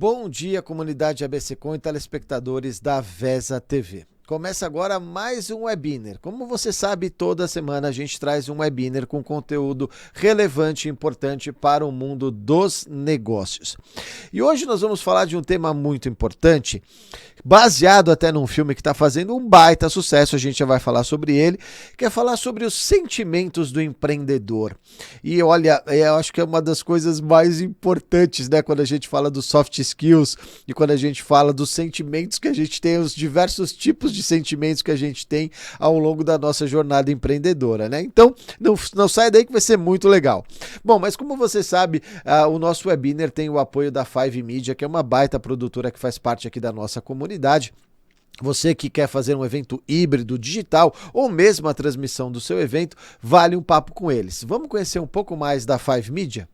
Bom dia, comunidade ABCcom e telespectadores da VESA TV. Começa agora mais um webinar. Como você sabe, toda semana a gente traz um webinar com conteúdo relevante e importante para o mundo dos negócios. E hoje nós vamos falar de um tema muito importante, baseado até num filme que está fazendo um baita sucesso, a gente já vai falar sobre ele, que é falar sobre os sentimentos do empreendedor. E olha, eu acho que é uma das coisas mais importantes, né, quando a gente fala dos soft skills e quando a gente fala dos sentimentos que a gente tem, os diversos tipos de sentimentos que a gente tem ao longo da nossa jornada empreendedora, né? Então, não sai daí que vai ser muito legal. Bom, mas como você sabe, o nosso webinar tem o apoio da Five Media, que é uma baita produtora que faz parte aqui da nossa comunidade. Você que quer fazer um evento híbrido digital ou mesmo a transmissão do seu evento, vale um papo com eles. Vamos conhecer um pouco mais da Five Media?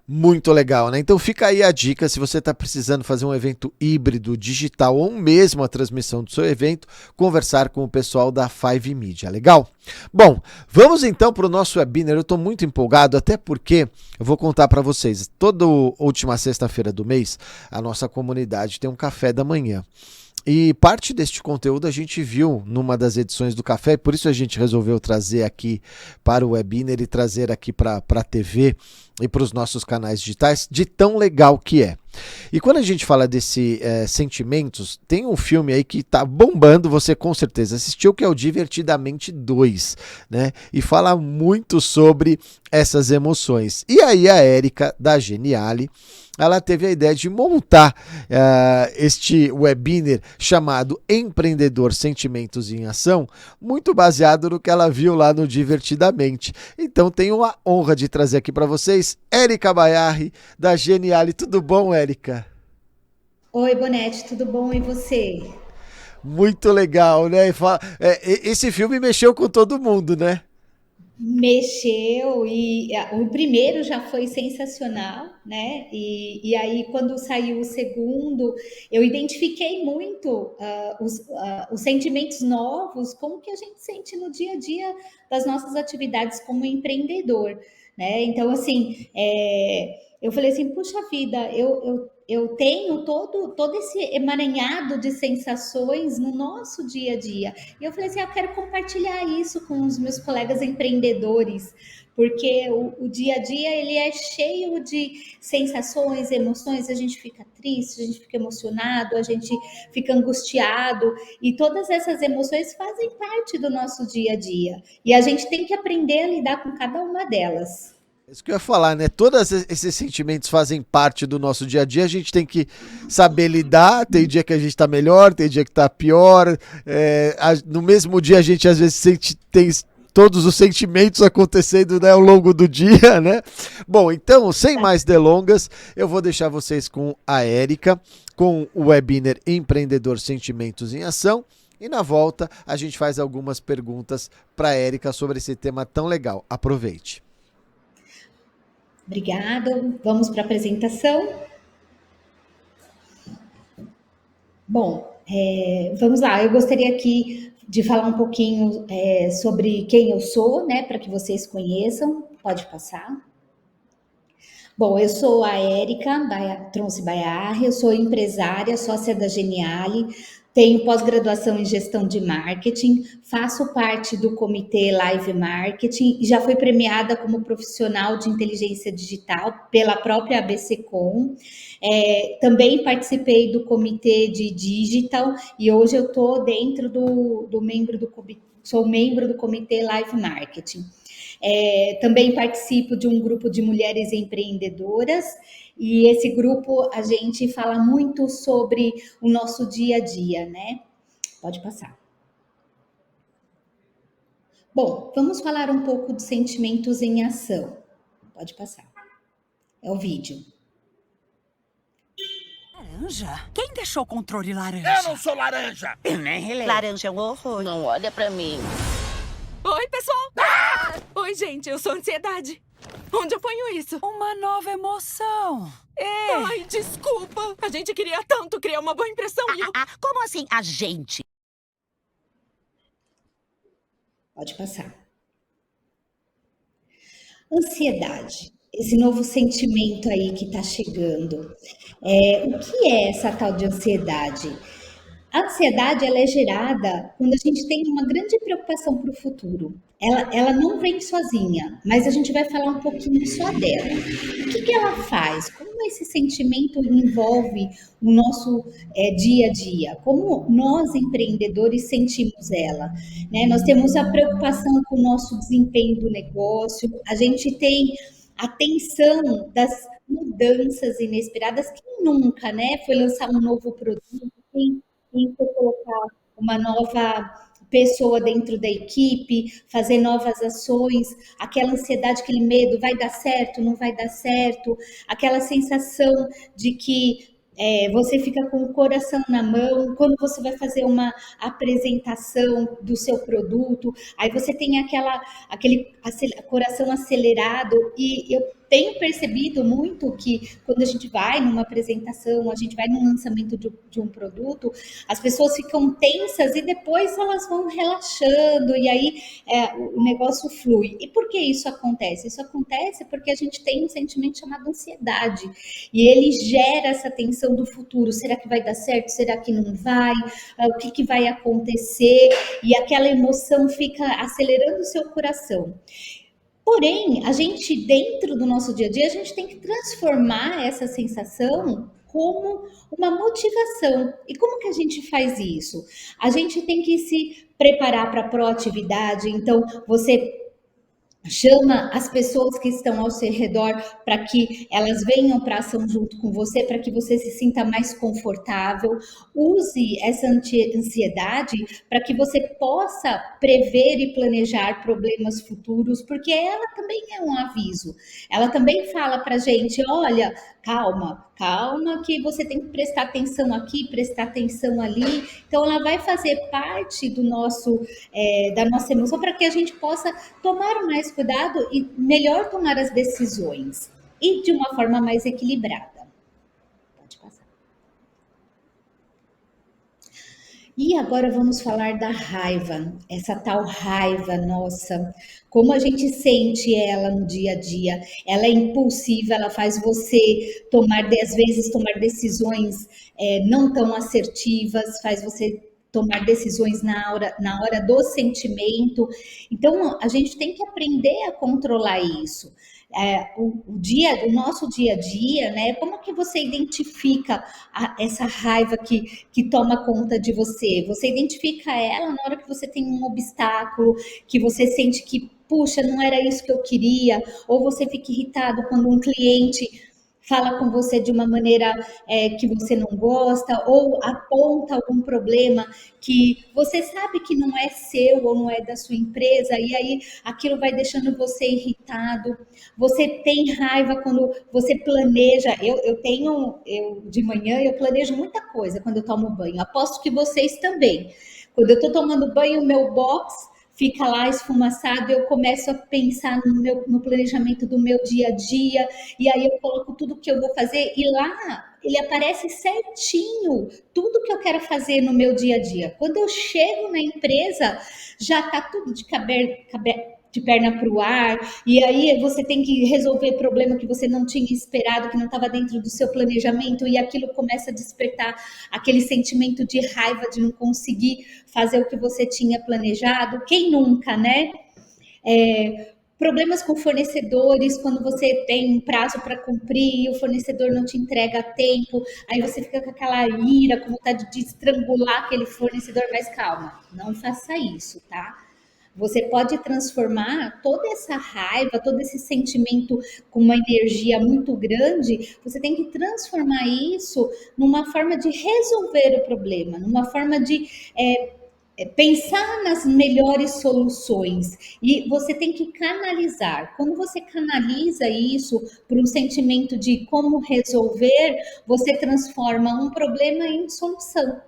Muito legal, né? Então fica aí a dica, se você está precisando fazer um evento híbrido, digital ou mesmo a transmissão do seu evento, conversar com o pessoal da Five Media, legal? Bom, vamos então para o nosso webinar. Eu estou muito empolgado, até porque eu vou contar para vocês, toda última sexta-feira do mês, a nossa comunidade tem um café da manhã. E parte deste conteúdo a gente viu numa das edições do Café, por isso a gente resolveu trazer aqui para o webinar e trazer aqui para a TV e para os nossos canais digitais, de tão legal que é. E quando a gente fala desse sentimentos, tem um filme aí que tá bombando, você com certeza assistiu, que é o Divertidamente 2, né? E fala muito sobre essas emoções. E aí a Érica, da Geniali, ela teve a ideia de montar este webinar chamado Empreendedor Sentimentos em Ação, muito baseado no que ela viu lá no Divertidamente. Então tenho a honra de trazer aqui para vocês Érica Baiarri, da Geniali. Tudo bom, Érica? Oi, Bonete, tudo bom? E você? Muito legal, né? Esse filme mexeu com todo mundo, né? Mexeu o primeiro já foi sensacional, né? E aí, quando saiu o segundo, eu identifiquei muito os sentimentos novos, como que a gente sente no dia a dia das nossas atividades como empreendedor, né? Então, assim, eu falei assim, puxa vida, eu tenho todo esse emaranhado de sensações no nosso dia a dia. E eu falei assim, eu quero compartilhar isso com os meus colegas empreendedores, porque o dia a dia ele é cheio de sensações, emoções, a gente fica triste, a gente fica emocionado, a gente fica angustiado, e todas essas emoções fazem parte do nosso dia a dia. E a gente tem que aprender a lidar com cada uma delas. Isso que eu ia falar, né? Todos esses sentimentos fazem parte do nosso dia a dia, a gente tem que saber lidar. Tem dia que a gente tá melhor, tem dia que tá pior. No mesmo dia a gente às vezes tem todos os sentimentos acontecendo, né, ao longo do dia, né? Bom, então, sem mais delongas, eu vou deixar vocês com a Érica, com o webinar Empreendedor Sentimentos em Ação. E na volta a gente faz algumas perguntas para a Érica sobre esse tema tão legal. Aproveite. Obrigada. Vamos para a apresentação. Bom, vamos lá. Eu gostaria aqui de falar um pouquinho sobre quem eu sou, né, para que vocês conheçam. Pode passar. Bom, eu sou a Érica Tronce Baiarri, eu sou empresária, sócia da Geniali, tenho pós-graduação em gestão de marketing, faço parte do comitê Live Marketing e já fui premiada como profissional de inteligência digital pela própria ABCcom. Também participei do comitê de digital e hoje eu estou dentro do membro do comitê, sou membro do comitê Live Marketing. Também participo de um grupo de mulheres empreendedoras e esse grupo a gente fala muito sobre o nosso dia a dia, né? Pode passar. Bom, vamos falar um pouco de sentimentos em ação. Pode passar. É o vídeo. Laranja? Quem deixou o controle laranja? Eu não sou laranja! Eu nem relei. Laranja é um horror. Não olha pra mim. Oi, pessoal! Oi, gente, eu sou ansiedade. Onde eu ponho isso? Uma nova emoção. Ai, desculpa. A gente queria tanto criar uma boa impressão e eu... Como assim, a gente? Pode passar. Ansiedade, esse novo sentimento aí que está chegando. O que é essa tal de ansiedade? A ansiedade ela é gerada quando a gente tem uma grande preocupação para o futuro. Ela não vem sozinha, mas a gente vai falar um pouquinho só dela. O que ela faz? Como esse sentimento envolve o nosso dia a dia? Como nós, empreendedores, sentimos ela? Né? Nós temos a preocupação com o nosso desempenho do negócio, a gente tem a tensão das mudanças inesperadas. Quem nunca, né, foi lançar um novo produto, quem foi colocar uma nova pessoa dentro da equipe, fazer novas ações, aquela ansiedade, aquele medo, vai dar certo, não vai dar certo, aquela sensação de que você fica com o coração na mão, quando você vai fazer uma apresentação do seu produto, aí você tem aquele coração acelerado, e eu tenho percebido muito que quando a gente vai numa apresentação, a gente vai num lançamento de um produto, as pessoas ficam tensas e depois elas vão relaxando e aí o negócio flui. E por que isso acontece? Isso acontece porque a gente tem um sentimento chamado ansiedade e ele gera essa tensão do futuro. Será que vai dar certo? Será que não vai? O que vai acontecer? E aquela emoção fica acelerando o seu coração. Porém, a gente, dentro do nosso dia a dia, a gente tem que transformar essa sensação como uma motivação. E como que a gente faz isso? A gente tem que se preparar para a proatividade. Então, você chama as pessoas que estão ao seu redor para que elas venham para a ação junto com você, para que você se sinta mais confortável. Use essa ansiedade para que você possa prever e planejar problemas futuros, porque ela também é um aviso. Ela também fala para a gente, olha, calma, que você tem que prestar atenção aqui, prestar atenção ali. Então, ela vai fazer parte do da nossa emoção para que a gente possa tomar mais cuidado e melhor tomar as decisões e de uma forma mais equilibrada. Pode passar. E agora vamos falar da raiva, essa tal raiva nossa, como a gente sente ela no dia a dia. Ela é impulsiva, ela faz você às vezes tomar decisões não tão assertivas, faz você tomar decisões na hora do sentimento. Então, a gente tem que aprender a controlar isso. O nosso dia a dia, né? Como que você identifica essa raiva que toma conta de você? Você identifica ela na hora que você tem um obstáculo, que você sente que, puxa, não era isso que eu queria, ou você fica irritado quando um cliente fala com você de uma maneira que você não gosta, ou aponta algum problema que você sabe que não é seu ou não é da sua empresa, e aí aquilo vai deixando você irritado. Você tem raiva quando você planeja. De manhã eu planejo muita coisa quando eu tomo banho. Aposto que vocês também. Quando eu estou tomando banho, o meu box fica lá esfumaçado, eu começo a pensar no planejamento do meu dia a dia, e aí eu coloco tudo que eu vou fazer, e lá ele aparece certinho, tudo que eu quero fazer no meu dia a dia. Quando eu chego na empresa, já está tudo de perna para o ar, e aí você tem que resolver problema que você não tinha esperado, que não estava dentro do seu planejamento, e aquilo começa a despertar aquele sentimento de raiva de não conseguir fazer o que você tinha planejado. Quem nunca, né? Problemas com fornecedores, quando você tem um prazo para cumprir e o fornecedor não te entrega a tempo, aí você fica com aquela ira, com vontade de estrangular aquele fornecedor, mas calma, não faça isso, tá? Você pode transformar toda essa raiva, todo esse sentimento com uma energia muito grande, você tem que transformar isso numa forma de resolver o problema, numa forma de pensar nas melhores soluções e você tem que canalizar. Quando você canaliza isso para um sentimento de como resolver, você transforma um problema em solução.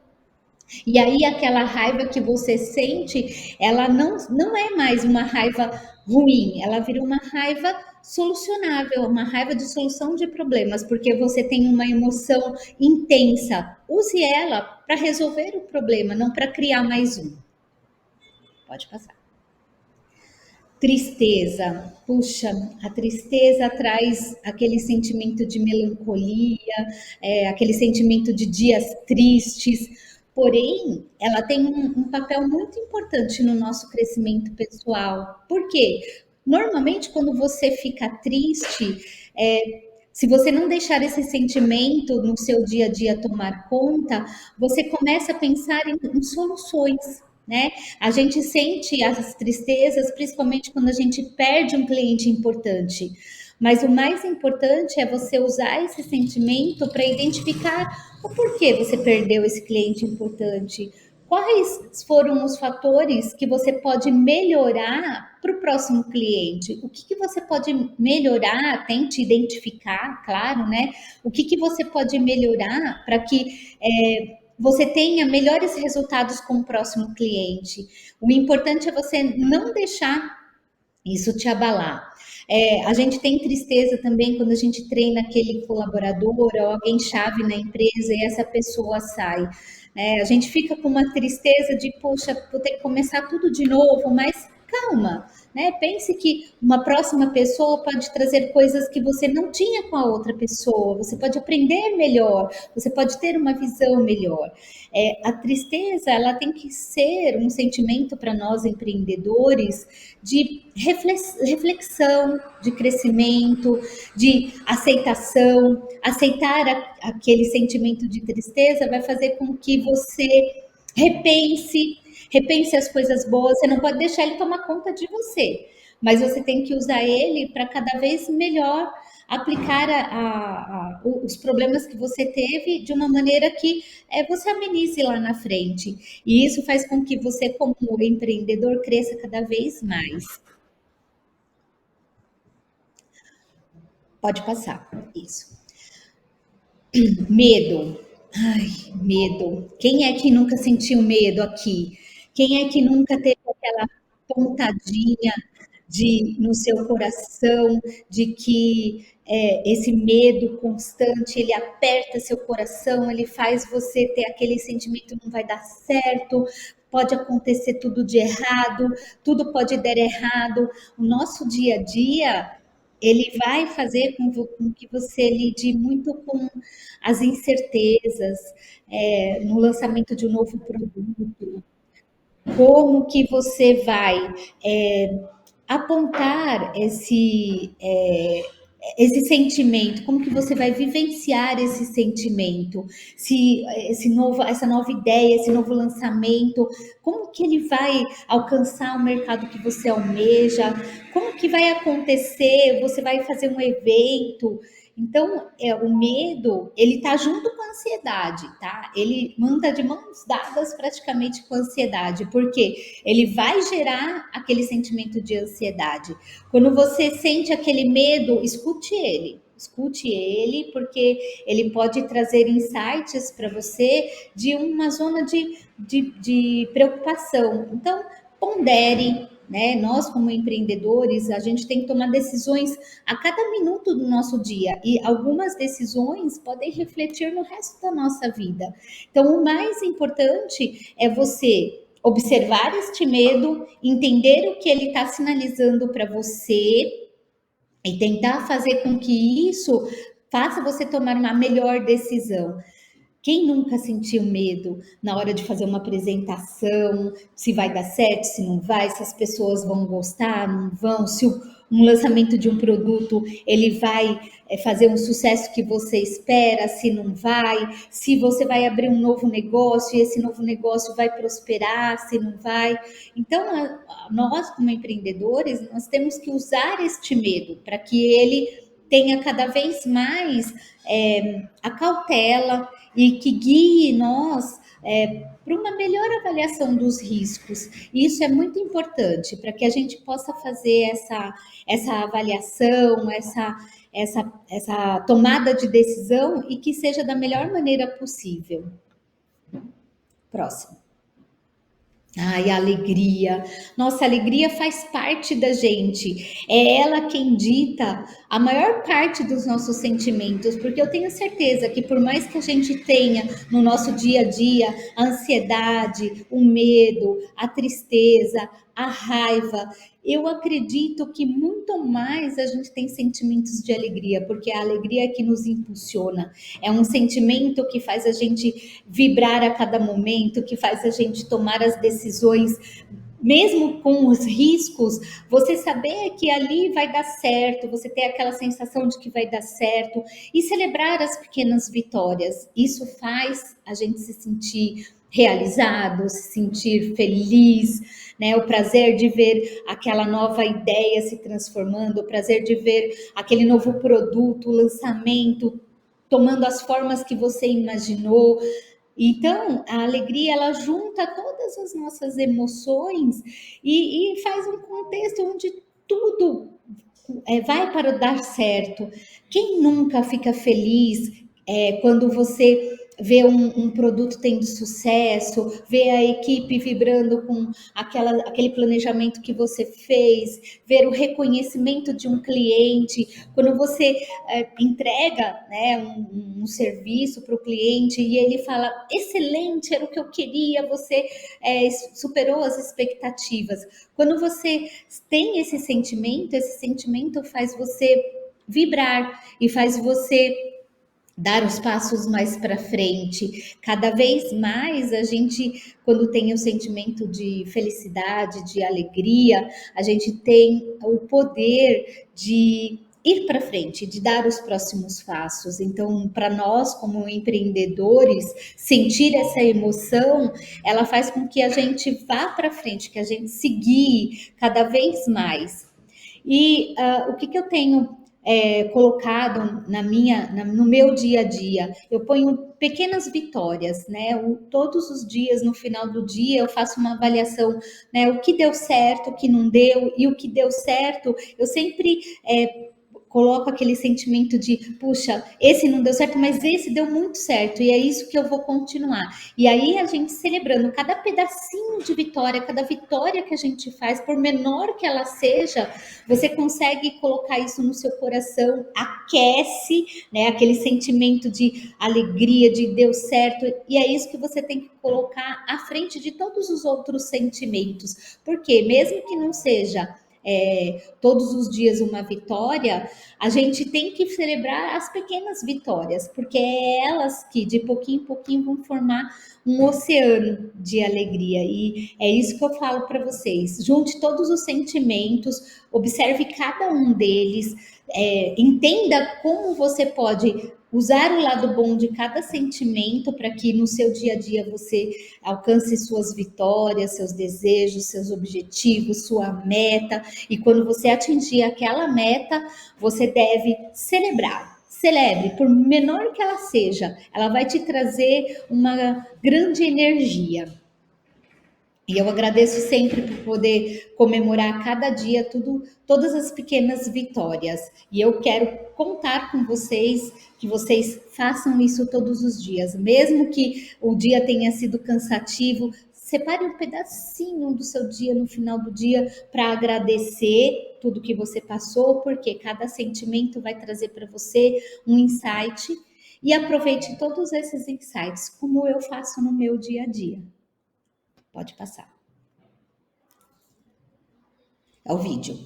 E aí aquela raiva que você sente, ela não é mais uma raiva ruim, ela vira uma raiva solucionável, uma raiva de solução de problemas, porque você tem uma emoção intensa. Use ela para resolver o problema, não para criar mais um. Pode passar. Tristeza. Puxa, a tristeza traz aquele sentimento de melancolia, aquele sentimento de dias tristes. Porém, ela tem um papel muito importante no nosso crescimento pessoal. Por quê? Normalmente, quando você fica triste, se você não deixar esse sentimento no seu dia a dia tomar conta, você começa a pensar em soluções, né? A gente sente as tristezas, principalmente quando a gente perde um cliente importante. Mas o mais importante é você usar esse sentimento para identificar o porquê você perdeu esse cliente importante. Quais foram os fatores que você pode melhorar para o próximo cliente? O que você pode melhorar? Tente identificar, claro, né? O que você pode melhorar para que você tenha melhores resultados com o próximo cliente. O importante é você não deixar isso te abalar. A gente tem tristeza também quando a gente treina aquele colaborador ou alguém chave na empresa e essa pessoa sai. A gente fica com uma tristeza de, poxa, vou ter que começar tudo de novo, mas calma, né? Pense que uma próxima pessoa pode trazer coisas que você não tinha com a outra pessoa, você pode aprender melhor, você pode ter uma visão melhor. A tristeza, ela tem que ser um sentimento para nós empreendedores de reflexão, de crescimento, de aceitação. Aceitar aquele sentimento de tristeza vai fazer com que você repense as coisas boas. Você não pode deixar ele tomar conta de você, mas você tem que usar ele para cada vez melhor aplicar os problemas que você teve de uma maneira que você amenize lá na frente. E isso faz com que você, como empreendedor, cresça cada vez mais. Pode passar. Isso. Medo. Ai, medo. Quem é que nunca sentiu medo aqui? Quem é que nunca teve aquela pontadinha no seu coração de que esse medo constante, ele aperta seu coração, ele faz você ter aquele sentimento, não vai dar certo, pode acontecer tudo de errado, tudo pode dar errado. O nosso dia a dia, ele vai fazer com que você lide muito com as incertezas, no lançamento de um novo produto, como que você vai apontar esse sentimento, como que você vai vivenciar esse sentimento, se essa nova ideia, esse novo lançamento, como que ele vai alcançar o mercado que você almeja, como que vai acontecer, você vai fazer um evento. Então, o medo, ele tá junto com a ansiedade, tá? Ele manda de mãos dadas praticamente com a ansiedade, porque ele vai gerar aquele sentimento de ansiedade. Quando você sente aquele medo, escute ele. Escute ele, porque ele pode trazer insights para você de uma zona de preocupação. Então, pondere, né? Nós, como empreendedores, a gente tem que tomar decisões a cada minuto do nosso dia e algumas decisões podem refletir no resto da nossa vida. Então, o mais importante é você observar este medo, entender o que ele está sinalizando para você e tentar fazer com que isso faça você tomar uma melhor decisão. Quem nunca sentiu medo na hora de fazer uma apresentação, se vai dar certo, se não vai, se as pessoas vão gostar, não vão, se um lançamento de um produto ele vai fazer um sucesso que você espera, se não vai, se você vai abrir um novo negócio e esse novo negócio vai prosperar, se não vai. Então, nós como empreendedores, nós temos que usar este medo para que ele tenha cada vez mais a cautela e que guie nós para uma melhor avaliação dos riscos. E isso é muito importante para que a gente possa fazer essa avaliação, essa tomada de decisão e que seja da melhor maneira possível. Próximo. Ai, a alegria. Nossa, a alegria faz parte da gente. É ela quem dita a maior parte dos nossos sentimentos, porque eu tenho certeza que por mais que a gente tenha no nosso dia a dia a ansiedade, o medo, a tristeza, a raiva, eu acredito que muito mais a gente tem sentimentos de alegria, porque a alegria é que nos impulsiona. É um sentimento que faz a gente vibrar a cada momento, que faz a gente tomar as decisões, mesmo com os riscos, você saber que ali vai dar certo, você ter aquela sensação de que vai dar certo e celebrar as pequenas vitórias. Isso faz a gente se sentir realizado, se sentir feliz, né? O prazer de ver aquela nova ideia se transformando, o prazer de ver aquele novo produto, o lançamento, tomando as formas que você imaginou. Então, a alegria, ela junta todas as nossas emoções e faz um contexto onde tudo vai para dar certo. Quem nunca fica feliz quando você vê um produto tendo sucesso, vê a equipe vibrando com aquele planejamento que você fez, ver o reconhecimento de um cliente, quando você entrega, né, um serviço para o cliente e ele fala, excelente, era o que eu queria, você superou as expectativas. Quando você tem esse sentimento faz você vibrar e faz você dar os passos mais para frente. Cada vez mais a gente, quando tem o sentimento de felicidade, de alegria, a gente tem o poder de ir para frente, de dar os próximos passos. Então, para nós, como empreendedores, sentir essa emoção, ela faz com que a gente vá para frente, que a gente se guie cada vez mais. E o que eu tenho colocado no meu dia a dia? Eu ponho pequenas vitórias, né? Todos os dias, no final do dia, eu faço uma avaliação, né? O que deu certo, o que não deu, e o que deu certo, eu sempre coloco aquele sentimento de, puxa, esse não deu certo, mas esse deu muito certo, e é isso que eu vou continuar. E aí a gente celebrando cada pedacinho de vitória, cada vitória que a gente faz, por menor que ela seja, você consegue colocar isso no seu coração, aquece, né, aquele sentimento de alegria, de deu certo, e é isso que você tem que colocar à frente de todos os outros sentimentos, porque mesmo que não seja todos os dias uma vitória, a gente tem que celebrar as pequenas vitórias, porque é elas que de pouquinho em pouquinho vão formar um oceano de alegria. E é isso que eu falo para vocês. Junte todos os sentimentos, observe cada um deles, entenda como você pode usar o lado bom de cada sentimento para que no seu dia a dia você alcance suas vitórias, seus desejos, seus objetivos, sua meta. E quando você atingir aquela meta, você deve celebrar. Celebre, por menor que ela seja, ela vai te trazer uma grande energia. E eu agradeço sempre por poder comemorar cada dia todas as pequenas vitórias. E eu quero contar com vocês, que vocês façam isso todos os dias. Mesmo que o dia tenha sido cansativo, separe um pedacinho do seu dia no final do dia para agradecer tudo que você passou, porque cada sentimento vai trazer para você um insight. E aproveite todos esses insights, como eu faço no meu dia a dia. Pode passar. É o vídeo.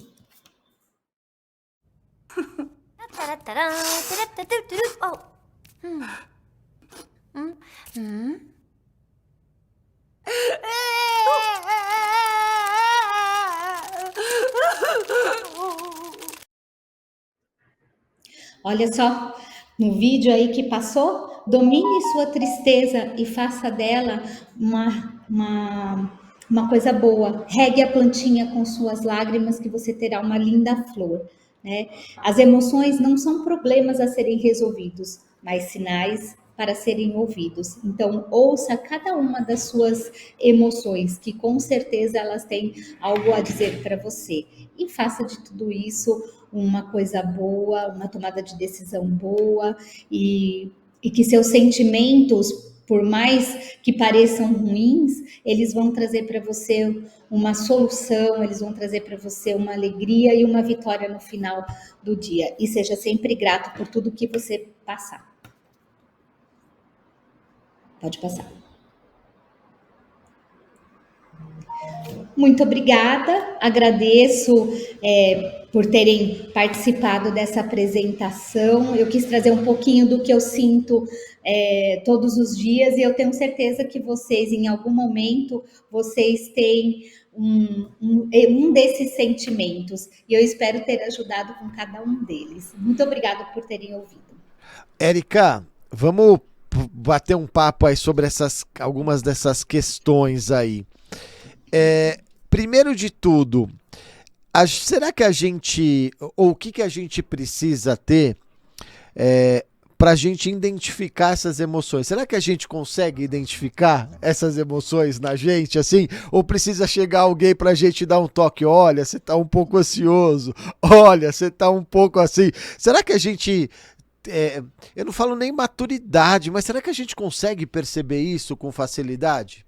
Olha só, no vídeo aí que passou, domine sua tristeza e faça dela uma coisa boa. Regue a plantinha com suas lágrimas que você terá uma linda flor. né? As emoções não são problemas a serem resolvidos, mas sinais para serem ouvidos. Então, ouça cada uma das suas emoções, que com certeza elas têm algo a dizer para você. E faça de tudo isso uma coisa boa, uma tomada de decisão boa e que seus sentimentos, por mais que pareçam ruins, eles vão trazer para você uma solução, eles vão trazer para você uma alegria e uma vitória no final do dia. E seja sempre grato por tudo que você passar. Pode passar. Muito obrigada, agradeço por terem participado dessa apresentação. Eu quis trazer um pouquinho do que eu sinto todos os dias e eu tenho certeza que vocês, em algum momento, vocês têm um desses sentimentos e eu espero ter ajudado com cada um deles. Muito obrigada por terem ouvido. Érica, vamos bater um papo aí sobre algumas dessas questões aí. Primeiro de tudo, será que a gente, ou o que a gente precisa ter para a gente identificar essas emoções? Será que a gente consegue identificar essas emoções na gente, assim? Ou precisa chegar alguém para a gente dar um toque? Olha, você está um pouco ansioso. Olha, você está um pouco assim. Será que a gente... eu não falo nem maturidade, mas será que a gente consegue perceber isso com facilidade?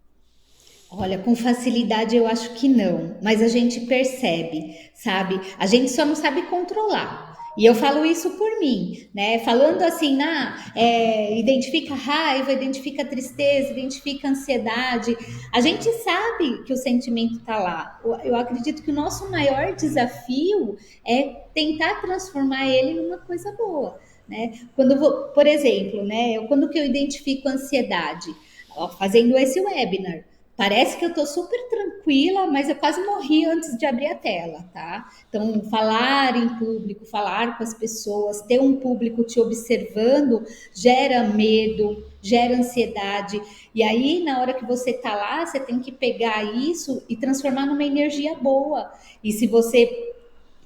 Olha, com facilidade eu acho que não, mas a gente percebe, sabe? A gente só não sabe controlar. E eu falo isso por mim, né? Falando assim, identifica raiva, identifica tristeza, identifica ansiedade. A gente sabe que o sentimento está lá. Eu acredito que o nosso maior desafio é tentar transformar ele numa coisa boa, né? Por exemplo, né? Quando que eu identifico ansiedade? Fazendo esse webinar. Parece que eu tô super tranquila, mas eu quase morri antes de abrir a tela, tá? Então, falar em público, falar com as pessoas, ter um público te observando, gera medo, gera ansiedade. E aí, na hora que você tá lá, você tem que pegar isso e transformar numa energia boa. E se você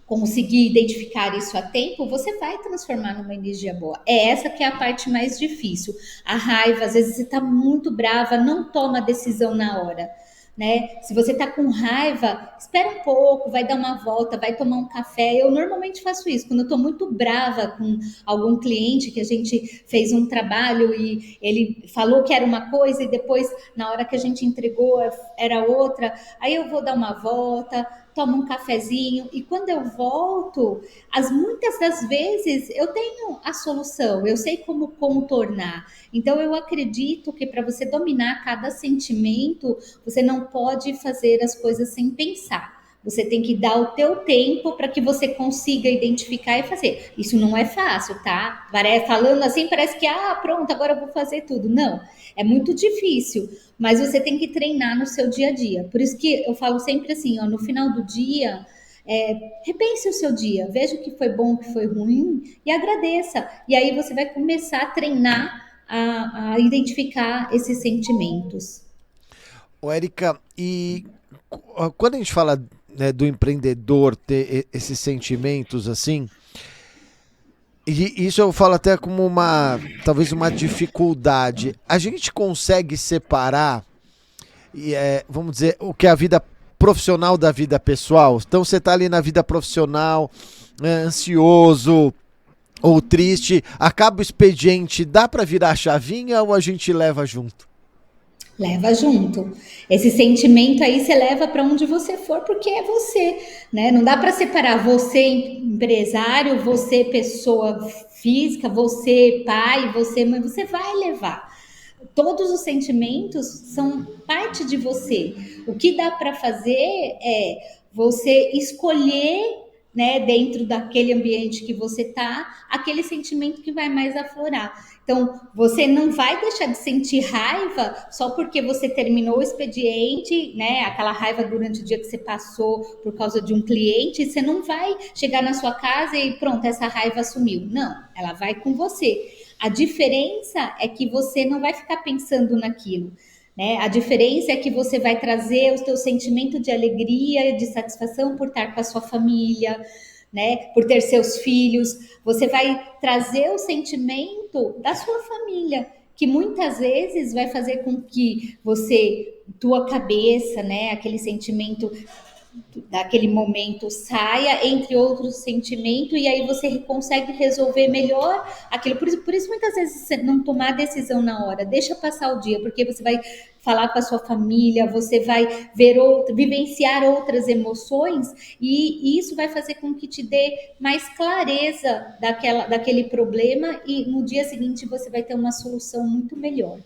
conseguir identificar isso a tempo, você vai transformar numa energia boa. É essa que é a parte mais difícil. A raiva, às vezes você está muito brava, não toma decisão na hora, né? Se você está com raiva, espera um pouco, vai dar uma volta, vai tomar um café. Eu normalmente faço isso, quando eu estou muito brava com algum cliente que a gente fez um trabalho e ele falou que era uma coisa e depois, na hora que a gente entregou, era outra. Aí eu vou dar uma volta, tomo um cafezinho e quando eu volto, muitas das vezes eu tenho a solução, eu sei como contornar. Então eu acredito que para você dominar cada sentimento, você não pode fazer as coisas sem pensar. Você tem que dar o teu tempo para que você consiga identificar e fazer. Isso não é fácil, tá? Falando assim, parece que, pronto, agora eu vou fazer tudo. Não, é muito difícil, mas você tem que treinar no seu dia a dia. Por isso que eu falo sempre assim, no final do dia, repense o seu dia, veja o que foi bom, o que foi ruim e agradeça. E aí você vai começar a treinar a identificar esses sentimentos. Ô, Érica, e quando a gente fala, né, do empreendedor ter esses sentimentos assim, e isso eu falo até como talvez uma dificuldade, a gente consegue separar, vamos dizer, o que é a vida profissional da vida pessoal? Então você está ali na vida profissional, ansioso ou triste, acaba o expediente, dá para virar a chavinha ou a gente leva junto? Leva junto. Esse sentimento aí você leva para onde você for, porque é você, né? Não dá para separar você empresário, você pessoa física, você pai, você mãe, você vai levar. Todos os sentimentos são parte de você. O que dá para fazer é você escolher, né, dentro daquele ambiente que você tá, aquele sentimento que vai mais aflorar. Então, você não vai deixar de sentir raiva só porque você terminou o expediente, né? Aquela raiva durante o dia que você passou por causa de um cliente, você não vai chegar na sua casa e pronto, essa raiva sumiu. Não, ela vai com você. A diferença é que você não vai ficar pensando naquilo, né? A diferença é que você vai trazer o seu sentimento de alegria, de satisfação por estar com a sua família, né? Por ter seus filhos, você vai trazer o sentimento da sua família, que muitas vezes vai fazer com que tua cabeça, né, aquele sentimento daquele momento saia, entre outros sentimentos, e aí você consegue resolver melhor aquilo. Por isso muitas vezes você não tomar decisão na hora, deixa passar o dia, porque você vai falar com a sua família, você vai vivenciar outras emoções, e isso vai fazer com que te dê mais clareza daquele problema, e no dia seguinte você vai ter uma solução muito melhor.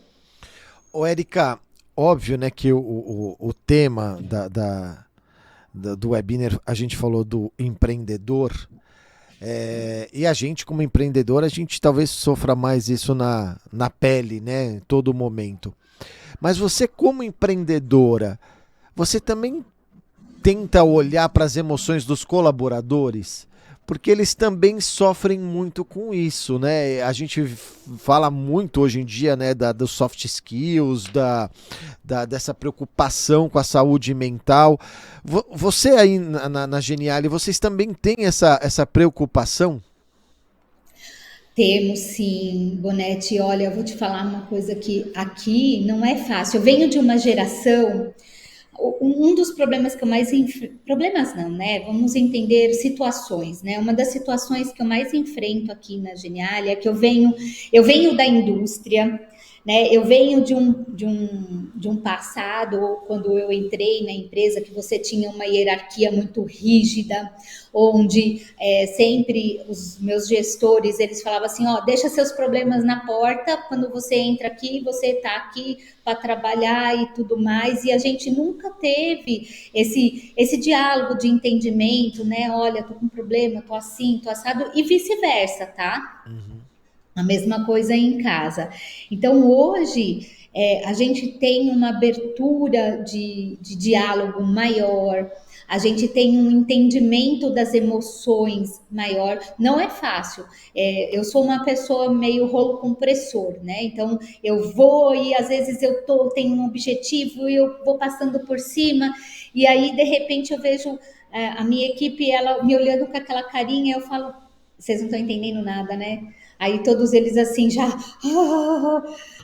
Ô, Érica, óbvio, né, que o tema do webinar, a gente falou do empreendedor, e a gente, como empreendedor, a gente talvez sofra mais isso na pele, né, em todo momento. Mas você, como empreendedora, você também tenta olhar para as emoções dos colaboradores? Porque eles também sofrem muito com isso, né? A gente fala muito hoje em dia, né, dos soft skills, dessa preocupação com a saúde mental. Você aí na Geniali, vocês também têm essa preocupação? Temos sim, Bonetti. Olha, eu vou te falar uma coisa que aqui não é fácil. Eu venho de uma geração. Um dos problemas que eu mais problemas não, né? Vamos entender situações, né? Uma das situações que eu mais enfrento aqui na Genialia é que eu venho da indústria, né? Eu venho de um passado, quando eu entrei na empresa, que você tinha uma hierarquia muito rígida, onde sempre os meus gestores, eles falavam assim, ó, deixa seus problemas na porta, quando você entra aqui, você está aqui para trabalhar e tudo mais, e a gente nunca teve esse diálogo de entendimento, né? Olha, tô com problema, tô assim, tô assado, e vice-versa, tá? A mesma coisa em casa. Então, hoje, a gente tem uma abertura de diálogo maior, a gente tem um entendimento das emoções maior. Não é fácil. Eu sou uma pessoa meio rolo compressor, né? Então, eu vou e às vezes tenho um objetivo e eu vou passando por cima, e aí, de repente, eu vejo a minha equipe, ela me olhando com aquela carinha, eu falo, vocês não estão entendendo nada, né? Aí todos eles assim já.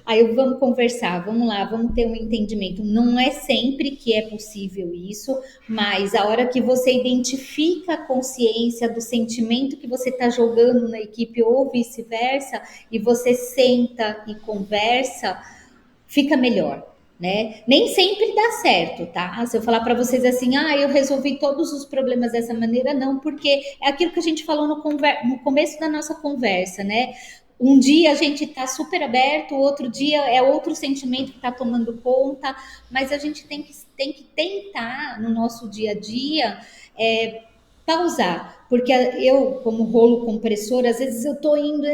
Aí vamos conversar, vamos lá, vamos ter um entendimento. Não é sempre que é possível isso, mas a hora que você identifica a consciência do sentimento que você está jogando na equipe ou vice-versa, e você senta e conversa, fica melhor. Né? Nem sempre dá certo, tá? Se eu falar para vocês assim, eu resolvi todos os problemas dessa maneira, não, porque é aquilo que a gente falou no começo da nossa conversa, né? Um dia a gente está super aberto, outro dia é outro sentimento que está tomando conta, mas a gente tem que tentar no nosso dia a dia pausar, porque eu, como rolo compressor, às vezes eu tô indo,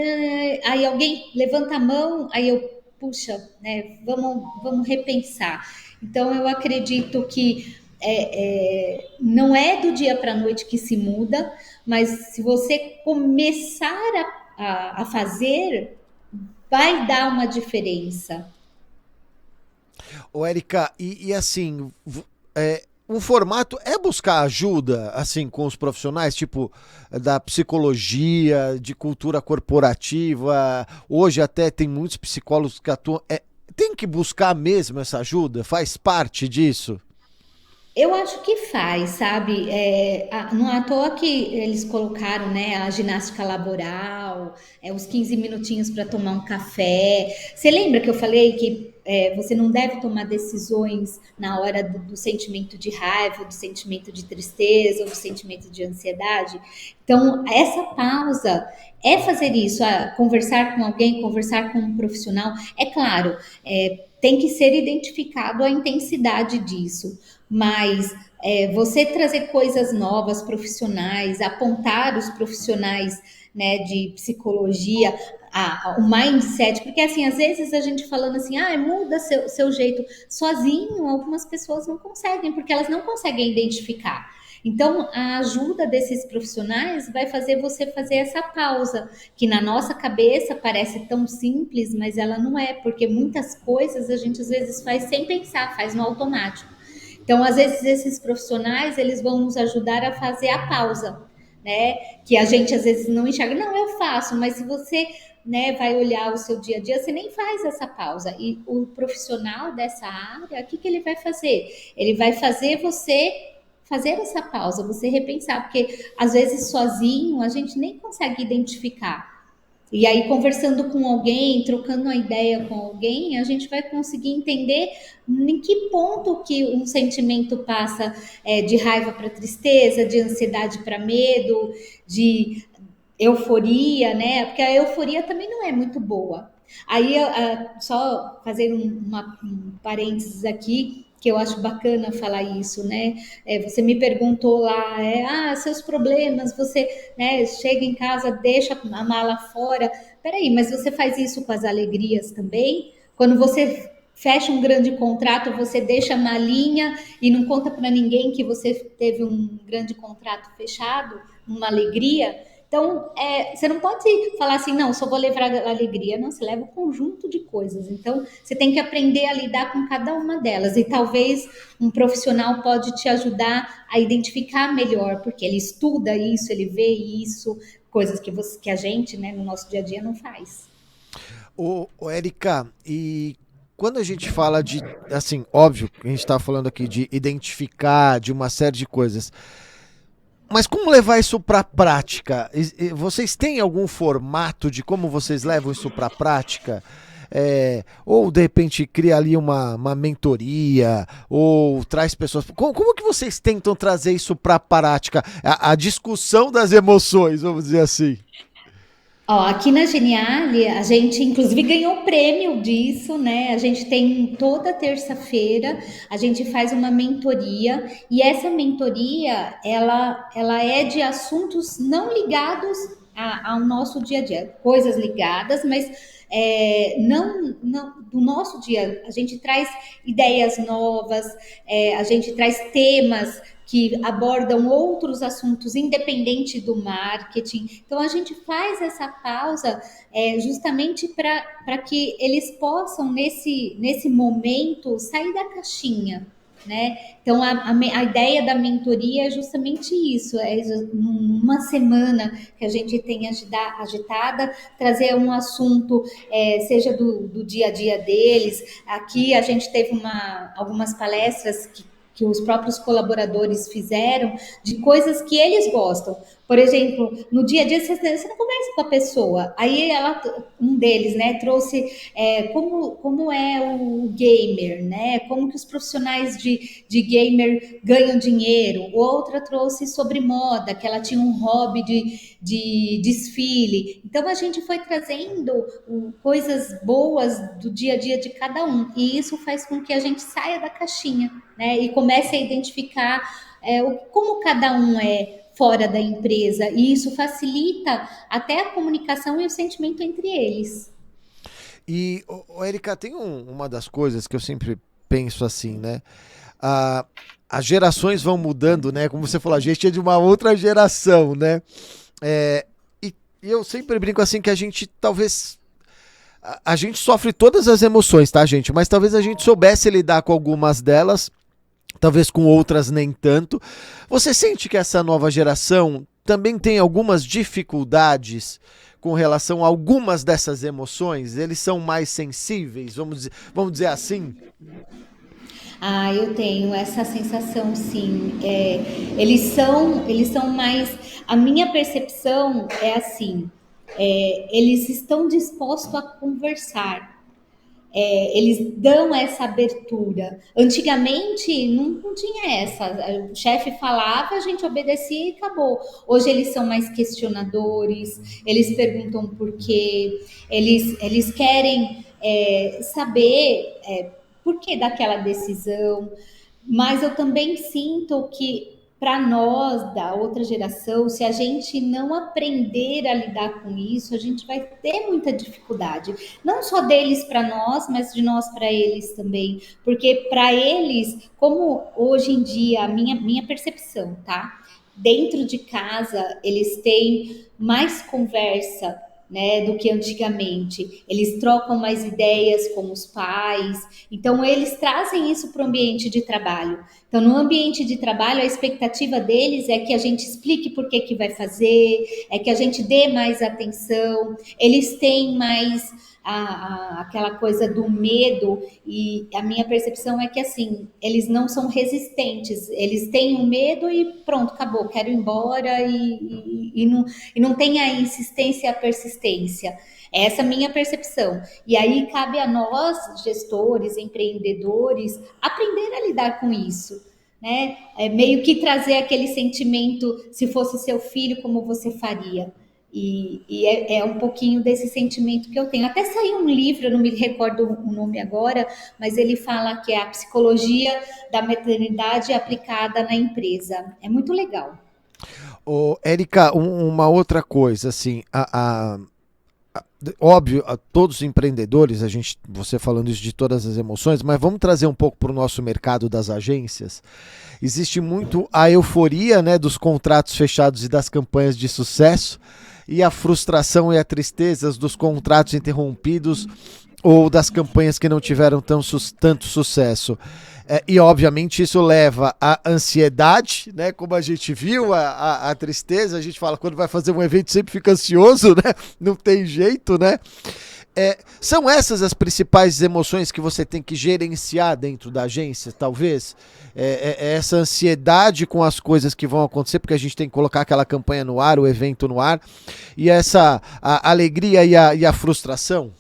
aí alguém levanta a mão, aí eu puxa, né, vamos repensar. Então, eu acredito que não é do dia para a noite que se muda, mas se você começar a fazer, vai dar uma diferença. Ô, Érica, e assim, o formato é buscar ajuda, assim, com os profissionais, tipo, da psicologia, de cultura corporativa. Hoje até tem muitos psicólogos que atuam. Tem que buscar mesmo essa ajuda? Faz parte disso? Eu acho que faz, sabe? Não é à toa que eles colocaram, né, a ginástica laboral, os 15 minutinhos para tomar um café. Você lembra que eu falei que você não deve tomar decisões na hora do sentimento de raiva, do sentimento de tristeza ou do sentimento de ansiedade? Então, essa pausa é fazer isso, conversar com alguém, conversar com um profissional. É claro, tem que ser identificado a intensidade disso, mas você trazer coisas novas, profissionais, apontar os profissionais, né, de psicologia, o mindset, porque assim, às vezes a gente falando assim, muda seu jeito, sozinho, algumas pessoas não conseguem, porque elas não conseguem identificar. Então, a ajuda desses profissionais vai fazer você fazer essa pausa, que na nossa cabeça parece tão simples, mas ela não é, porque muitas coisas a gente às vezes faz sem pensar, faz no automático. Então, às vezes, esses profissionais, eles vão nos ajudar a fazer a pausa, né? Que a gente às vezes não enxerga. Não, eu faço, mas se você, né, vai olhar o seu dia a dia, você nem faz essa pausa. E o profissional dessa área, o que ele vai fazer? Ele vai fazer você fazer essa pausa, você repensar, porque às vezes sozinho a gente nem consegue identificar. E aí, conversando com alguém, trocando uma ideia com alguém, a gente vai conseguir entender em que ponto que um sentimento passa de raiva para tristeza, de ansiedade para medo, de euforia, né? Porque a euforia também não é muito boa. Aí, só fazer um parênteses aqui, que eu acho bacana falar isso, né? Você me perguntou lá, seus problemas, você, né, chega em casa, deixa a mala fora. Peraí, mas você faz isso com as alegrias também? Quando você fecha um grande contrato, você deixa a malinha e não conta para ninguém que você teve um grande contrato fechado, uma alegria? Então, você não pode falar assim, não, só vou levar a alegria. Não, você leva um conjunto de coisas. Então, você tem que aprender a lidar com cada uma delas. E talvez um profissional pode te ajudar a identificar melhor, porque ele estuda isso, ele vê isso, coisas que a gente, né, no nosso dia a dia não faz. Ô, Érica, e quando a gente fala de, assim, óbvio, a gente está falando aqui de identificar, de uma série de coisas, mas como levar isso para a prática? Vocês têm algum formato de como vocês levam isso para a prática? Ou de repente cria ali uma mentoria, ou traz pessoas. Como que vocês tentam trazer isso para a prática? A discussão das emoções, vamos dizer assim. Ó, aqui na Geniale, a gente inclusive ganhou prêmio disso, né? A gente tem toda terça-feira, a gente faz uma mentoria, e essa mentoria, ela é de assuntos não ligados ao nosso dia a dia, coisas ligadas, mas não do nosso dia. A gente traz ideias novas, a gente traz temas que abordam outros assuntos independente do marketing. Então a gente faz essa pausa justamente para que eles possam nesse momento sair da caixinha, né? Então a ideia da mentoria é justamente isso, uma semana que a gente tem agitada, trazer um assunto, seja do dia a dia deles. Aqui a gente teve algumas palestras que os próprios colaboradores fizeram, de coisas que eles gostam. Por exemplo, no dia a dia você não conversa com a pessoa. Aí um deles, né, trouxe como é o gamer, né? Como que os profissionais de gamer ganham dinheiro. Outra trouxe sobre moda, que ela tinha um hobby de desfile. Então a gente foi trazendo coisas boas do dia a dia de cada um. E isso faz com que a gente saia da caixinha, né? E comece a identificar como cada um é fora da empresa, e isso facilita até a comunicação e o sentimento entre eles. E, Érica, tem uma das coisas que eu sempre penso assim, né? As gerações vão mudando, né? Como você falou, a gente é de uma outra geração, né? E eu sempre brinco assim que a gente talvez... A gente sofre todas as emoções, tá, gente? Mas talvez a gente soubesse lidar com algumas delas, talvez com outras nem tanto. Você sente que essa nova geração também tem algumas dificuldades com relação a algumas dessas emoções? Eles são mais sensíveis, vamos dizer assim? Eu tenho essa sensação, sim. Eles são mais... A minha percepção é assim, eles estão dispostos a conversar. Eles dão essa abertura. Antigamente não tinha essa. O chefe falava, a gente obedecia e acabou. Hoje eles são mais questionadores, eles perguntam por quê, eles querem saber por que daquela decisão. Mas eu também sinto que para nós da outra geração, se a gente não aprender a lidar com isso, a gente vai ter muita dificuldade. Não só deles para nós, mas de nós para eles também. Porque para eles, como hoje em dia, a minha percepção, tá? Dentro de casa, eles têm mais conversa, né, do que antigamente. Eles trocam mais ideias com os pais. Então, eles trazem isso para o ambiente de trabalho. Então, no ambiente de trabalho, a expectativa deles é que a gente explique por que que vai fazer, é que a gente dê mais atenção, eles têm mais aquela coisa do medo, e a minha percepção é que, assim, eles não são resistentes, eles têm o medo e pronto, acabou, quero ir embora, e não tem a insistência e a persistência. Essa é a minha percepção. E aí cabe a nós, gestores, empreendedores, aprender a lidar com isso, né? É meio que trazer aquele sentimento, se fosse seu filho, como você faria? E é um pouquinho desse sentimento que eu tenho. Até saiu um livro, eu não me recordo o nome agora, mas ele fala que é a psicologia da maternidade aplicada na empresa. É muito legal. Ô, Érica, uma outra coisa, assim, óbvio, a todos os empreendedores, você falando isso de todas as emoções, mas vamos trazer um pouco para o nosso mercado das agências. Existe muito a euforia, né, dos contratos fechados e das campanhas de sucesso, e a frustração e a tristeza dos contratos interrompidos ou das campanhas que não tiveram tanto sucesso. E obviamente isso leva à ansiedade, né? Como a gente viu, a tristeza, a gente fala, quando vai fazer um evento sempre fica ansioso, né? Não tem jeito, né? São essas as principais emoções que você tem que gerenciar dentro da agência, talvez? Essa ansiedade com as coisas que vão acontecer, porque a gente tem que colocar aquela campanha no ar, o evento no ar, e a alegria e a frustração?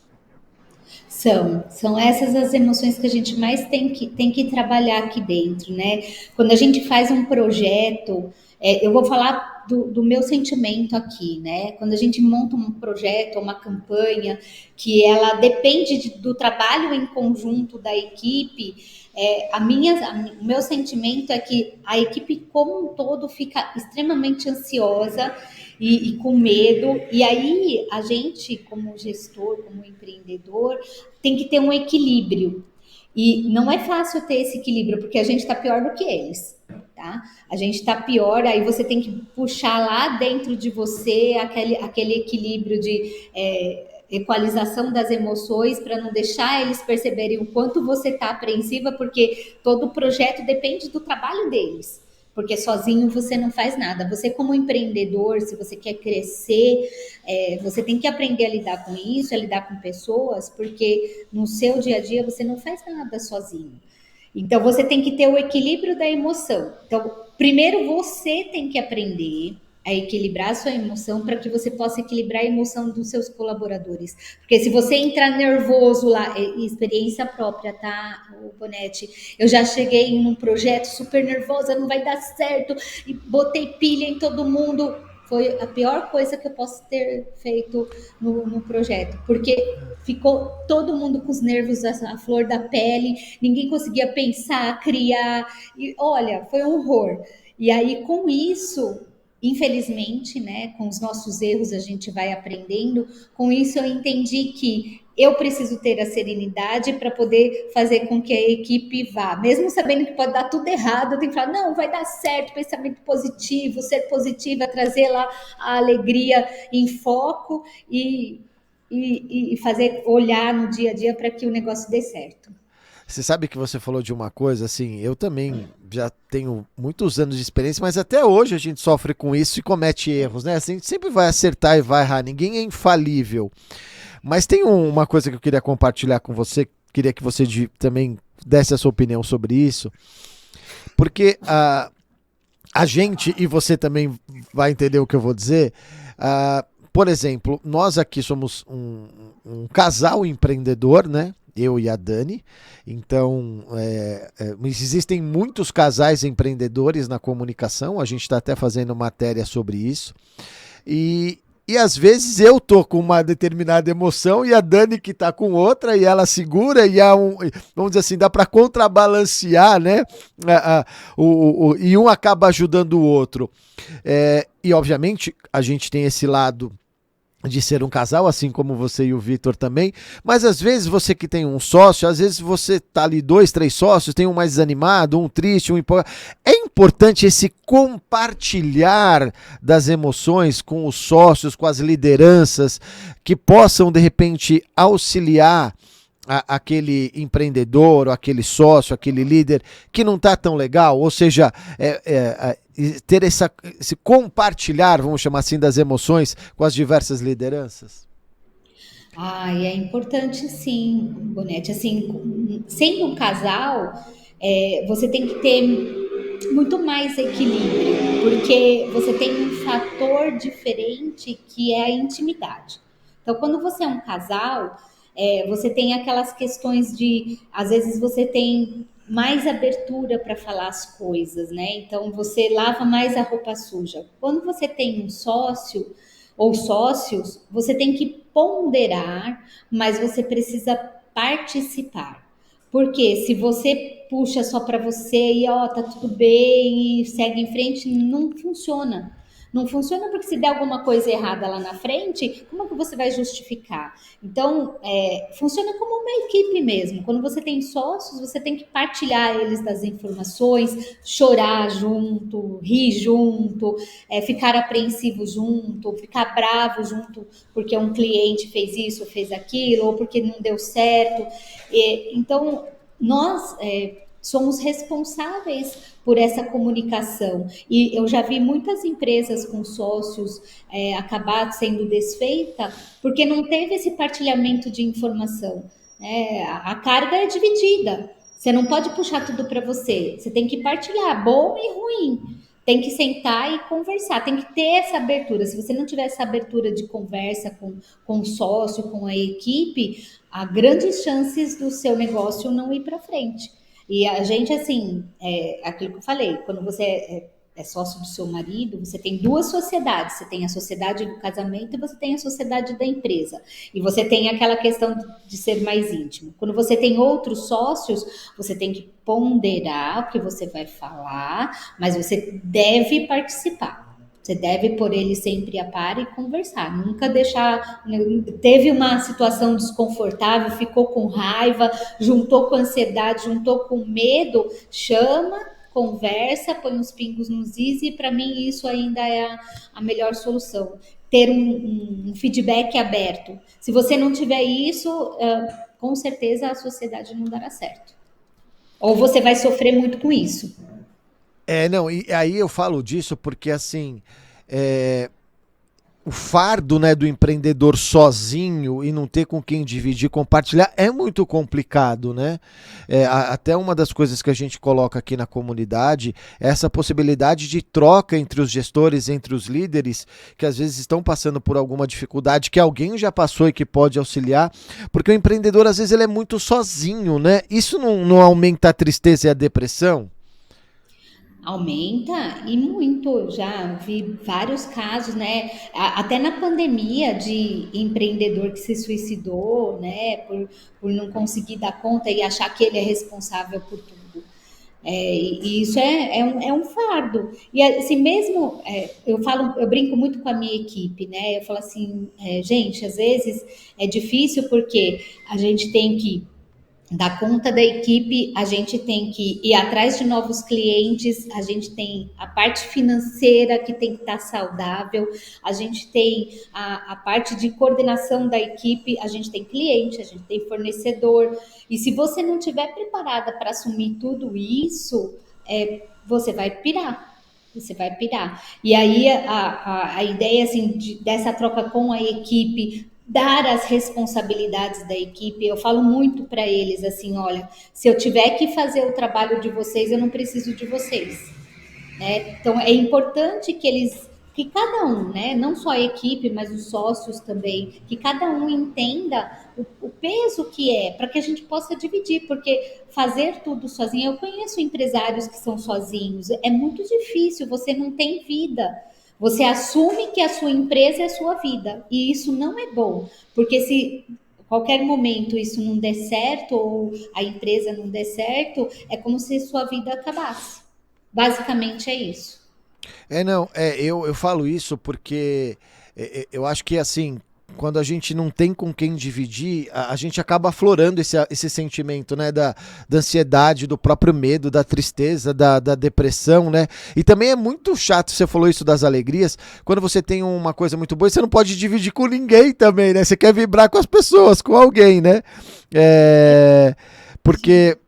São essas as emoções que a gente mais tem que trabalhar aqui dentro, né? Quando a gente faz um projeto, eu vou falar do meu sentimento aqui, né? Quando a gente monta um projeto, uma campanha, que ela depende do trabalho em conjunto da equipe, o meu sentimento é que a equipe como um todo fica extremamente ansiosa e com medo, e aí a gente, como gestor, como empreendedor, tem que ter um equilíbrio. E não é fácil ter esse equilíbrio, porque a gente está pior do que eles, tá? A gente está pior, aí você tem que puxar lá dentro de você aquele equilíbrio de equalização das emoções, para não deixar eles perceberem o quanto você está apreensiva, porque todo projeto depende do trabalho deles. Porque sozinho você não faz nada. Você, como empreendedor, se você quer crescer, você tem que aprender a lidar com isso, a lidar com pessoas, porque no seu dia a dia você não faz nada sozinho. Então, você tem que ter o equilíbrio da emoção. Então, primeiro você tem que aprender a equilibrar a sua emoção para que você possa equilibrar a emoção dos seus colaboradores. Porque se você entrar nervoso lá, experiência própria, tá, Bonetti? Eu já cheguei num projeto super nervosa, não vai dar certo, e botei pilha em todo mundo. Foi a pior coisa que eu posso ter feito no projeto, porque ficou todo mundo com os nervos à flor da pele, ninguém conseguia pensar, criar, e olha, foi um horror. E aí, com isso, infelizmente, né, com os nossos erros a gente vai aprendendo. Com isso eu entendi que eu preciso ter a serenidade para poder fazer com que a equipe vá. Mesmo sabendo que pode dar tudo errado, eu tenho que falar, não, vai dar certo, pensamento positivo, ser positiva, trazer lá a alegria em foco e fazer olhar no dia a dia para que o negócio dê certo. Você sabe que você falou de uma coisa, assim, eu também já tenho muitos anos de experiência, mas até hoje a gente sofre com isso e comete erros, né? Assim, a gente sempre vai acertar e vai errar, ninguém é infalível. Mas tem uma coisa que eu queria compartilhar com você, queria que você também desse a sua opinião sobre isso, porque a gente, e você também vai entender o que eu vou dizer, por exemplo, nós aqui somos um casal empreendedor, né? Eu e a Dani. Então, existem muitos casais empreendedores na comunicação, a gente está até fazendo matéria sobre isso, e às vezes eu tô com uma determinada emoção e a Dani que tá com outra, e ela segura, e vamos dizer assim, dá para contrabalancear, né? E um acaba ajudando o outro. E obviamente a gente tem esse lado de ser um casal, assim como você e o Vitor também, mas às vezes você que tem um sócio, às vezes você tá ali 2, 3 sócios, tem um mais desanimado, um triste, um empolgado. É importante esse compartilhar das emoções com os sócios, com as lideranças, que possam de repente auxiliar aquele empreendedor, ou aquele sócio, aquele líder que não está tão legal? Ou seja, ter esse compartilhar, vamos chamar assim, das emoções com as diversas lideranças? E é importante sim, Bonete. Assim, sendo um casal, você tem que ter muito mais equilíbrio, porque você tem um fator diferente que é a intimidade. Então, quando você é um casal, você tem aquelas questões de, às vezes você tem mais abertura para falar as coisas, né? Então você lava mais a roupa suja. Quando você tem um sócio ou sócios, você tem que ponderar, mas você precisa participar. Porque se você puxa só para você e tá tudo bem e segue em frente, não funciona. Não funciona porque se der alguma coisa errada lá na frente, como é que você vai justificar? Então, funciona como uma equipe mesmo. Quando você tem sócios, você tem que partilhar eles das informações, chorar junto, rir junto, ficar apreensivo junto, ficar bravo junto porque um cliente fez isso, fez aquilo, ou porque não deu certo. Então, nós somos responsáveis por essa comunicação. E eu já vi muitas empresas com sócios acabar sendo desfeita porque não teve esse partilhamento de informação. A carga é dividida. Você não pode puxar tudo para você. Você tem que partilhar, bom e ruim. Tem que sentar e conversar, tem que ter essa abertura. Se você não tiver essa abertura de conversa com o sócio, com a equipe, há grandes chances do seu negócio não ir para frente. E a gente, assim, aquilo que eu falei, quando você é sócio do seu marido, você tem duas sociedades. Você tem a sociedade do casamento e você tem a sociedade da empresa. E você tem aquela questão de ser mais íntimo. Quando você tem outros sócios, você tem que ponderar o que você vai falar, mas você deve participar. Você deve pôr ele sempre a par e conversar. Nunca deixar. Teve uma situação desconfortável, ficou com raiva, juntou com ansiedade, juntou com medo, chama, conversa, põe uns pingos nos is, e para mim isso ainda é a melhor solução. Ter um feedback aberto. Se você não tiver isso, com certeza a sociedade não dará certo. Ou você vai sofrer muito com isso. Não, e aí eu falo disso porque, assim, o fardo, né, do empreendedor sozinho e não ter com quem dividir, compartilhar, é muito complicado, né? Até uma das coisas que a gente coloca aqui na comunidade é essa possibilidade de troca entre os gestores, entre os líderes, que às vezes estão passando por alguma dificuldade, que alguém já passou e que pode auxiliar, porque o empreendedor, às vezes, ele é muito sozinho, né? Isso não aumenta a tristeza e a depressão? Aumenta e muito. Já vi vários casos, né? Até na pandemia, de empreendedor que se suicidou, né? Por não conseguir dar conta e achar que ele é responsável por tudo. E isso é um fardo. E assim mesmo, eu brinco muito com a minha equipe, né? Eu falo assim, gente, às vezes é difícil porque a gente tem que dar conta da equipe, a gente tem que ir atrás de novos clientes, a gente tem a parte financeira que tem que estar saudável, a gente tem a parte de coordenação da equipe, a gente tem cliente, a gente tem fornecedor, e se você não estiver preparada para assumir tudo isso, você vai pirar. Você vai pirar. E aí a ideia assim, dessa troca com a equipe, dar as responsabilidades da equipe. Eu falo muito para eles assim, olha, se eu tiver que fazer o trabalho de vocês, eu não preciso de vocês, né? Então é importante que cada um, né, não só a equipe, mas os sócios também, que cada um entenda o peso que é, para que a gente possa dividir, porque fazer tudo sozinho, eu conheço empresários que são sozinhos, é muito difícil, você não tem vida. Você assume que a sua empresa é a sua vida, e isso não é bom, porque se qualquer momento isso não der certo, ou a empresa não der certo, é como se sua vida acabasse. Basicamente é isso. Não, eu falo isso porque eu acho que, assim, quando a gente não tem com quem dividir, a gente acaba aflorando esse sentimento, né? Da ansiedade, do próprio medo, da tristeza, da depressão, né? E também é muito chato, você falou isso das alegrias, quando você tem uma coisa muito boa, você não pode dividir com ninguém também, né? Você quer vibrar com as pessoas, com alguém, né? Porque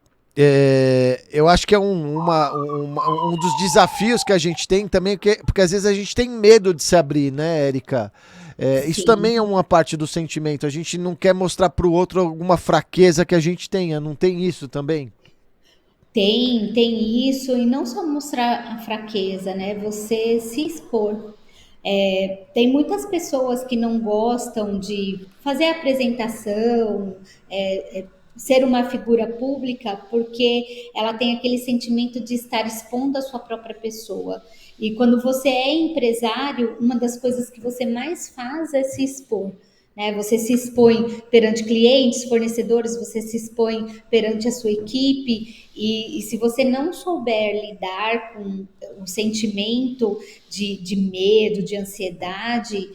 eu acho que é um dos desafios que a gente tem também, porque às vezes a gente tem medo de se abrir, né, Érica? Isso também é uma parte do sentimento. A gente não quer mostrar para o outro alguma fraqueza que a gente tenha. Não tem isso também? Tem isso, e não só mostrar a fraqueza, né? Você se expor. Tem muitas pessoas que não gostam de fazer apresentação, ser uma figura pública, porque ela tem aquele sentimento de estar expondo a sua própria pessoa. E quando você é empresário, uma das coisas que você mais faz é se expor. Né? Você se expõe perante clientes, fornecedores, você se expõe perante a sua equipe, e se você não souber lidar com o sentimento de medo, de ansiedade,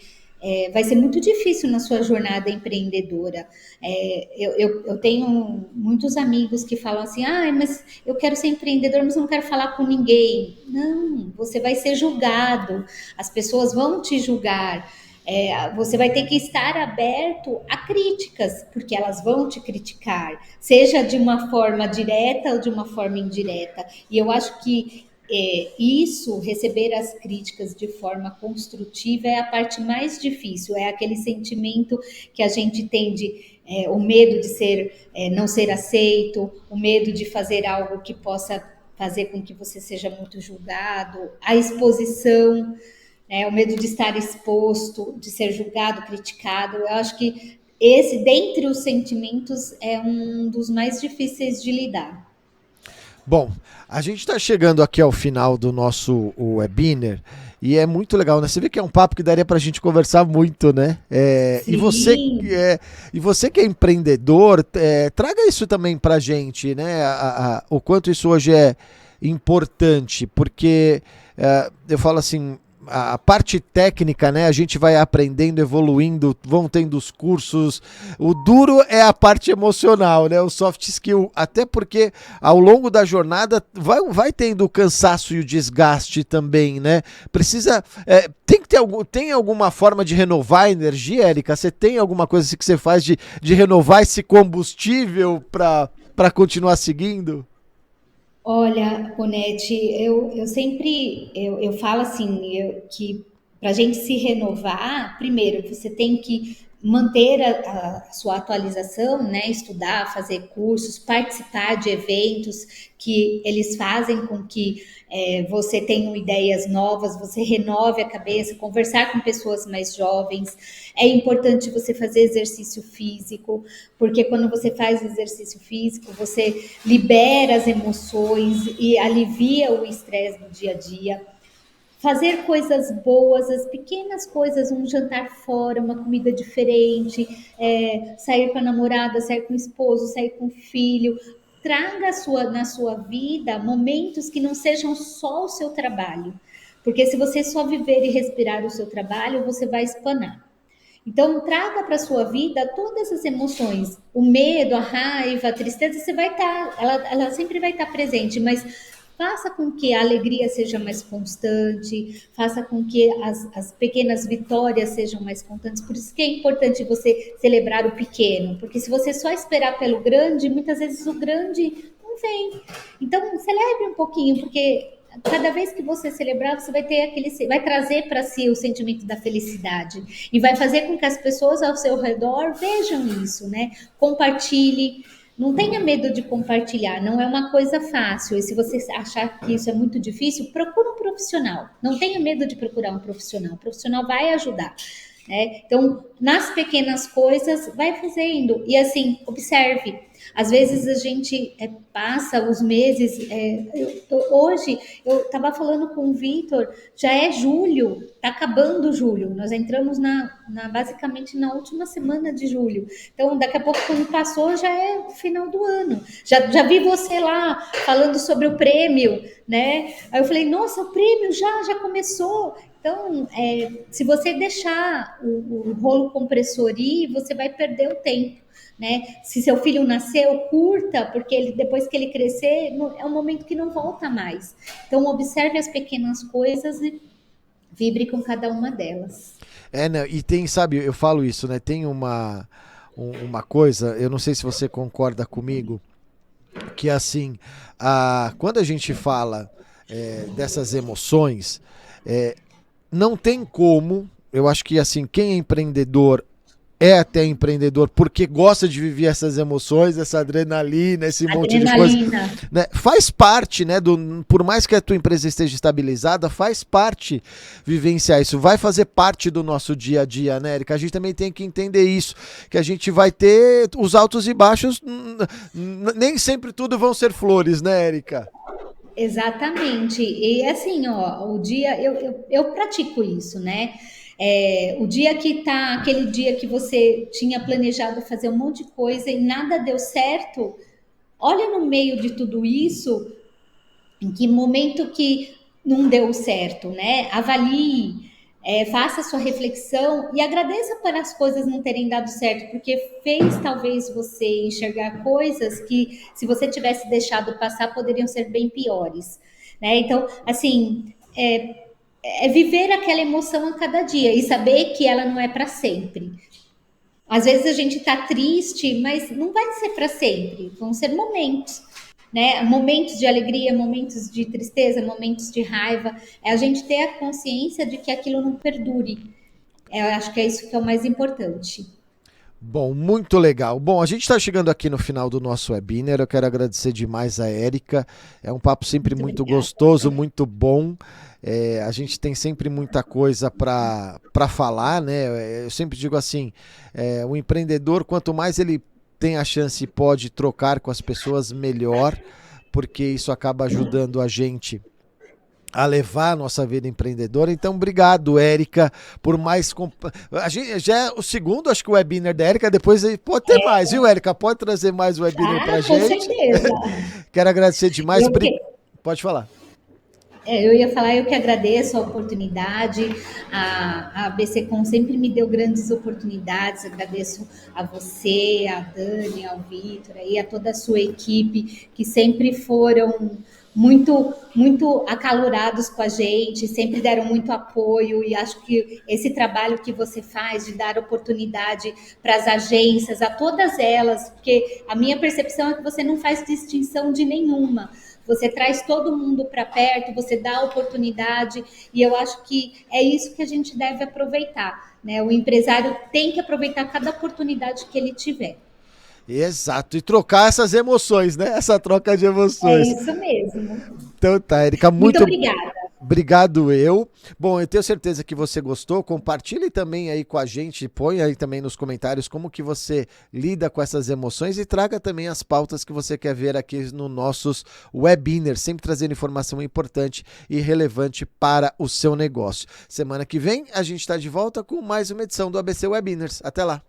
vai ser muito difícil na sua jornada empreendedora. Eu tenho muitos amigos que falam assim, mas eu quero ser empreendedor, mas não quero falar com ninguém. Não, você vai ser julgado, as pessoas vão te julgar. Você vai ter que estar aberto a críticas, porque elas vão te criticar, seja de uma forma direta ou de uma forma indireta. E eu acho que isso, receber as críticas de forma construtiva, é a parte mais difícil, é aquele sentimento que a gente tem de o medo de não ser aceito, o medo de fazer algo que possa fazer com que você seja muito julgado, a exposição, o medo de estar exposto, de ser julgado, criticado. Eu acho que esse, dentre os sentimentos, é um dos mais difíceis de lidar. Bom, a gente está chegando aqui ao final do nosso webinar e é muito legal, né? Você vê que é um papo que daria para a gente conversar muito, né? E você que é empreendedor, traga isso também para a gente, né? O quanto isso hoje é importante, porque eu falo assim, a parte técnica, né? A gente vai aprendendo, evoluindo, vão tendo os cursos. O duro é a parte emocional, né? O soft skill, até porque ao longo da jornada vai tendo o cansaço e o desgaste também, né? Precisa, tem alguma forma de renovar a energia, Érica? Você tem alguma coisa assim que você faz de renovar esse combustível para continuar seguindo? Olha, Onete, eu sempre eu falo assim, que para a gente se renovar, primeiro você tem que manter a sua atualização, né? Estudar, fazer cursos, participar de eventos que eles fazem com que você tenha ideias novas, você renove a cabeça, conversar com pessoas mais jovens. É importante você fazer exercício físico, porque quando você faz exercício físico, você libera as emoções e alivia o estresse do dia a dia. Fazer coisas boas, as pequenas coisas, um jantar fora, uma comida diferente, sair com a namorada, sair com o esposo, sair com o filho. Traga na sua vida momentos que não sejam só o seu trabalho. Porque se você só viver e respirar o seu trabalho, você vai espanar. Então, traga para a sua vida todas as emoções. O medo, a raiva, a tristeza, você vai estar, ela sempre vai estar presente, mas faça com que a alegria seja mais constante, faça com que as pequenas vitórias sejam mais constantes. Por isso que é importante você celebrar o pequeno, porque se você só esperar pelo grande, muitas vezes o grande não vem. Então, celebre um pouquinho, porque cada vez que você celebrar, você vai ter vai trazer para si o sentimento da felicidade e vai fazer com que as pessoas ao seu redor vejam isso, né? Compartilhe. Não tenha medo de compartilhar, não é uma coisa fácil. E se você achar que isso é muito difícil, procure um profissional. Não tenha medo de procurar um profissional. O profissional vai ajudar. Né? Então, nas pequenas coisas, vai fazendo. E assim, observe. Às vezes a gente passa os meses. Hoje eu estava falando com o Vitor, já é julho, está acabando julho. Nós entramos basicamente na última semana de julho. Então, daqui a pouco, quando passou, já é o final do ano. Já vi você lá falando sobre o prêmio, né? Aí eu falei, nossa, o prêmio já começou. Então, se você deixar o rolo compressor ir, você vai perder o tempo. Né? Se seu filho nasceu, curta, porque depois que ele crescer, é um momento que não volta mais. Então, observe as pequenas coisas e vibre com cada uma delas. Né, e tem, sabe, eu falo isso, né? Tem uma coisa, eu não sei se você concorda comigo, que assim, quando a gente fala dessas emoções, não tem como, eu acho que assim, quem é empreendedor é até empreendedor porque gosta de viver essas emoções, essa adrenalina, esse monte de coisa. Né? Faz parte, né? Por mais que a tua empresa esteja estabilizada, faz parte vivenciar isso. Vai fazer parte do nosso dia a dia, né, Érica? A gente também tem que entender isso, que a gente vai ter os altos e baixos, nem sempre tudo vão ser flores, né, Érica? Exatamente. E assim, ó, o dia, eu pratico isso, né? O dia que tá, aquele dia que você tinha planejado fazer um monte de coisa e nada deu certo, olha no meio de tudo isso, em que momento que não deu certo, né? Avalie, faça sua reflexão e agradeça por as coisas não terem dado certo, porque fez talvez você enxergar coisas que, se você tivesse deixado passar, poderiam ser bem piores, né? Então, assim, viver aquela emoção a cada dia e saber que ela não é para sempre. Às vezes a gente está triste, mas não vai ser para sempre, vão ser momentos, né? Momentos de alegria, momentos de tristeza, momentos de raiva. A gente ter a consciência de que aquilo não perdure. Eu acho que é isso que é o mais importante. Bom, muito legal. Bom, a gente está chegando aqui no final do nosso webinar. Eu quero agradecer demais a Érica. É um papo sempre muito gostoso, muito bom. A gente tem sempre muita coisa para falar, né? Eu sempre digo assim, o empreendedor, quanto mais ele tem a chance e pode trocar com as pessoas, melhor, porque isso acaba ajudando a gente a levar a nossa vida empreendedora. Então, obrigado, Érica, por mais... A gente, já é o segundo, acho que o webinar da Érica, depois pode ter mais, viu, Érica? Pode trazer mais webinar pra gente. Com certeza. Quero agradecer demais. Pode falar. Eu ia falar, eu que agradeço a oportunidade, a ABCcom sempre me deu grandes oportunidades, agradeço a você, a Dani, ao Vitor, a toda a sua equipe, que sempre foram muito, muito acalorados com a gente, sempre deram muito apoio, e acho que esse trabalho que você faz de dar oportunidade para as agências, a todas elas, porque a minha percepção é que você não faz distinção de nenhuma. Você traz todo mundo para perto, você dá oportunidade, e eu acho que é isso que a gente deve aproveitar, né? O empresário tem que aproveitar cada oportunidade que ele tiver. Exato, e trocar essas emoções, né? Essa troca de emoções. É isso mesmo. Então tá, Érica, muito obrigada. Obrigado eu. Bom, eu tenho certeza que você gostou. Compartilhe também aí com a gente, põe aí também nos comentários como que você lida com essas emoções e traga também as pautas que você quer ver aqui nos nossos webinars, sempre trazendo informação importante e relevante para o seu negócio. Semana que vem a gente está de volta com mais uma edição do ABC Webinars. Até lá!